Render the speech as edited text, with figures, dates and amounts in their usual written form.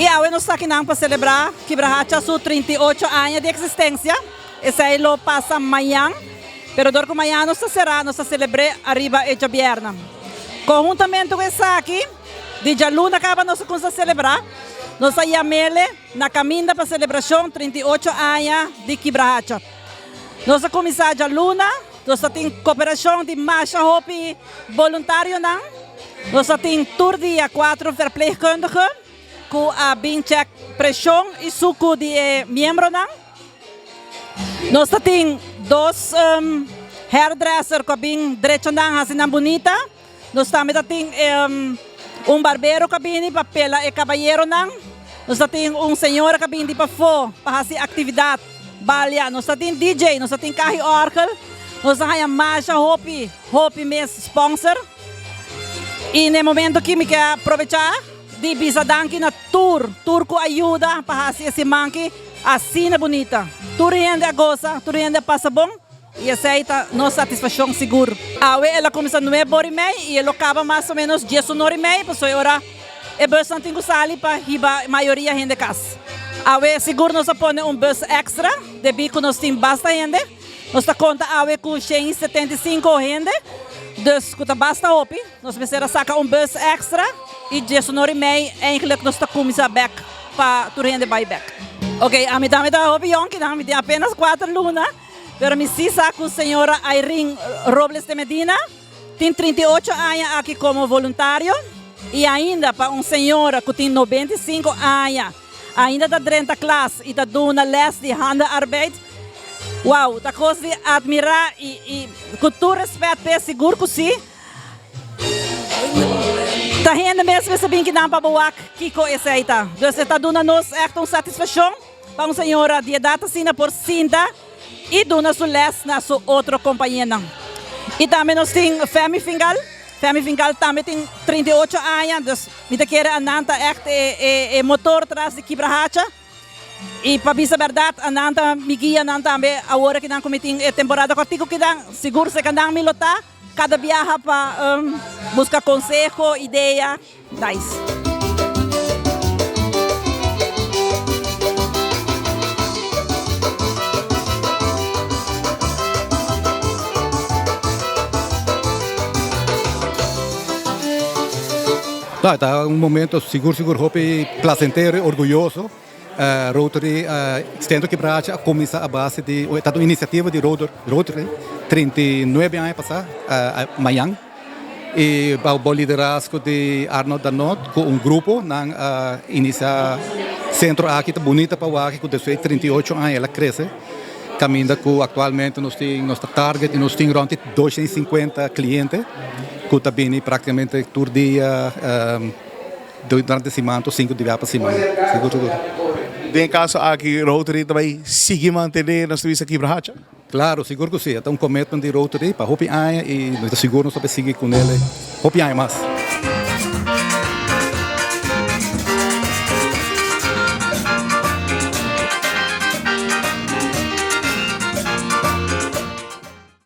E agora nós estamos aqui para celebrar Quibrahacha sua 38 anos de existência. Esse aí lo passa amanhã, pero dorco amanhã nós será, nós celebramos arriba e viernes. Conjuntamente com esse aqui, de Jaluna acaba nós começamos a celebrar. Nós chamamos na caminho para a celebração 38 anos de Quibrahacha. Nós começamos a Jaluna, nós temos cooperação de marcha hopi voluntário não. Nós temos tour dia 4 verpleegkundigen, com a check pressão e suco de membro não. Nós temos dois hairdresser que bem direito não, assim bonita. Nós também temos barbeiro que bem para pela e caballeiro não. Nós temos senhora que bem para fazer atividade balha. Nós temos DJ, nós temos carro orgel. Nós temos marcha hopi mês sponsor. E no momento que me quer aproveitar de bisadanki na tour com ajuda para fazer esse manque assim bonita. Tour ainda gosta, tour ainda passa bom e aceita nossa satisfação seguro. Ela começa no 9h30 e ela acaba mais ou menos 10h30, por isso agora é bastante gostali para a maioria gente casa. Seguro nós põe bus extra, de bico nós temos bastante gente. Nós conta com 175 gente. Dus quando basta hopi, nós precisamos sacar bus extra e 10h30 eigenlijk nós começamos back para o rende buyback. Ok, a mim também está hopi yonki, me tem apenas 4 lunas, pero me sisa com a senhora Irene Robles de Medina, tem 38 anos aqui como voluntário e ainda para uma senhora que tem 95 anos, ainda da 30 classe e está dando les de handarbeid. Uau, tá coisa de admirar e com todo respeito, é seguro que sim. Tá rende mesmo sabendo que não para boa Kiko esse aí tá. Então está dando nos é uma satisfação para uma senhora de idade assim por cinta e dando sua les na sua outra companheira. E também nós temos Femi Fingal também tem 38 anos, então me quer andar é motor atrás de Quibrahacha. E para dizer a verdade, ananta me guia também a hora que nós cometimos a temporada cortico que dá seguro se cada me lotar cada viaja para buscar conselho, ideia, nice. Tá momento seguro hopi placentero, orgulhoso. Rotary Extendo Quibrahacha começa a base de uma iniciativa de Rotary 39 anos passar amanhã e o liderazgo de Arnold Danot com grupo na inicia centro aqui bonita para o aqui com 38 anos ela cresce caminha com atualmente nós temos nossa target e nós temos around 250 clientes que também praticamente todo dia durante a semana 5 dias por semana seguro. Tem caso aqui Rotary também seguir manter na serviço aqui Quibrahacha? Claro, seguro que sim. Então, um commitment de Rotary para Hopi Aia e nós seguro nós seguir com ele Hopi Aia mais.